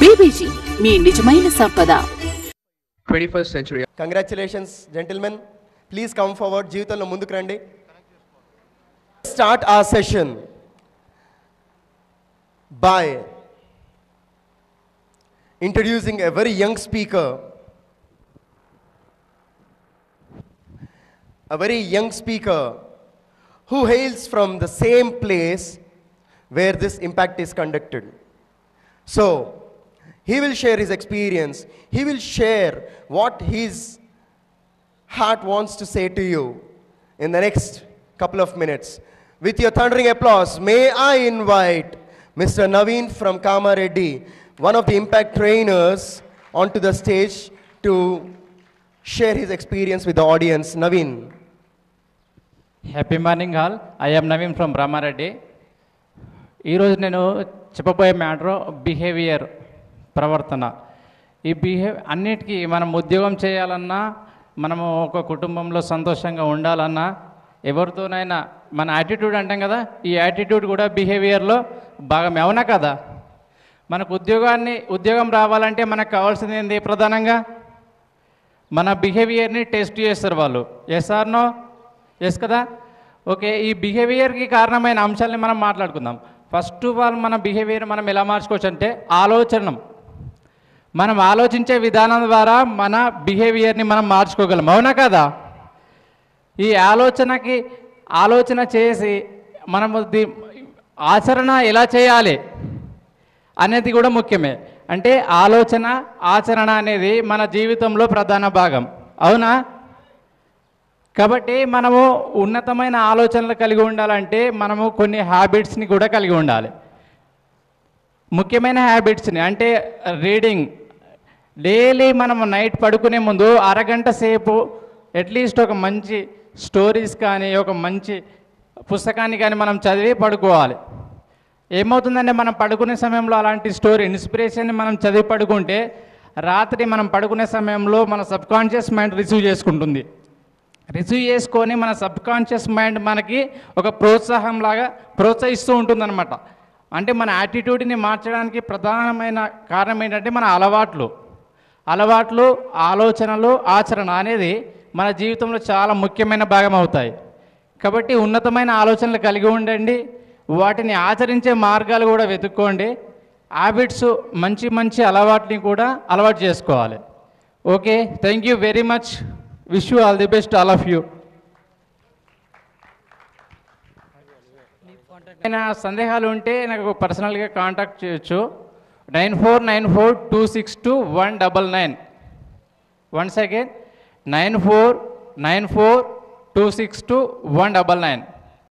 BBG మీ నిజమైన సంపద. 21st century. Congratulations, gentlemen. Please come forward. జీవితంలో ముందుకు రండి. Start our session by introducing a very young speaker. A very young speaker who hails from the same place where this impact is conducted. So, he will share his experience. He will share what his heart wants to say to you in the next couple of minutes. With your thundering applause, may I invite Mr. Naveen from Kamareddy, one of the impact trainers, onto the stage to share his experience with the audience. Naveen. Happy morning all. I am Naveen from Ramareddy. ఈరోజు నేను చెప్పబోయే matter behaviour, ప్రవర్తన. ఈ అన్నిటికీ మనం ఉద్యోగం చేయాలన్నా, మనము ఒక కుటుంబంలో సంతోషంగా ఉండాలన్నా, ఎవరితోనైనా మన యాటిట్యూడ్ అంటాం కదా, ఈ యాటిట్యూడ్ కూడా బిహేవియర్లో భాగమే. అవునా కదా? మనకు ఉద్యోగం రావాలంటే మనకు కావాల్సింది ఏంది? ప్రధానంగా మన బిహేవియర్ని టెస్ట్ చేస్తారు వాళ్ళు. Yes or no? ఎస్ కదా? ఓకే, ఈ బిహేవియర్కి కారణమైన అంశాలని మనం మాట్లాడుకుందాం. ఫస్ట్ ఆఫ్ ఆల్ మన బిహేవియర్ మనం ఎలా మార్చుకోవచ్చు అంటే మనం ఆలోచించే విధానం ద్వారా మన బిహేవియర్ని మనం మార్చుకోగలం. అవునా కదా? ఈ ఆలోచన చేసి మనము ఆచరణ ఎలా చేయాలి అనేది కూడా ముఖ్యమే. అంటే ఆచరణ అనేది మన జీవితంలో ప్రధాన భాగం. అవునా? కాబట్టి మనము ఉన్నతమైన ఆలోచనలు కలిగి ఉండాలంటే మనము కొన్ని హ్యాబిట్స్ని కూడా కలిగి ఉండాలి. ముఖ్యమైన హ్యాబిట్స్ని అంటే రీడింగ్. డైలీ మనము నైట్ పడుకునే ముందు అరగంట సేపు అట్లీస్ట్ ఒక మంచి స్టోరీస్ కానీ ఒక మంచి పుస్తకాన్ని కానీ మనం చదివి పడుకోవాలి. ఏమవుతుందంటే మనం పడుకునే సమయంలో అలాంటి స్టోరీ ఇన్స్పిరేషన్ని మనం చదివి పడుకుంటే రాత్రి మనం పడుకునే సమయంలో మన సబ్కాన్షియస్ మైండ్ రిసీవ్ చేసుకొని మన సబ్కాన్షియస్ మైండ్ మనకి ఒక ప్రోత్సహిస్తూ ఉంటుందన్నమాట. అంటే మన యాటిట్యూడ్ని మార్చడానికి ప్రధానమైన కారణం ఏంటంటే మన అలవాట్లు, ఆలోచనలు, ఆచరణ అనేది మన జీవితంలో చాలా ముఖ్యమైన భాగం అవుతాయి. కాబట్టి ఉన్నతమైన ఆలోచనలు కలిగి ఉండండి, వాటిని ఆచరించే మార్గాలు కూడా వెతుక్కోండి. హ్యాబిట్స్, మంచి అలవాట్ని కూడా అలవాటు చేసుకోవాలి. Okay, thank you very much. Wish you all the best, all of you. ఏమైనా సందేహాలు ఉంటే నాకు పర్సనల్గా కాంటాక్ట్ చేయొచ్చు. 9494262199. Once again 9494262199.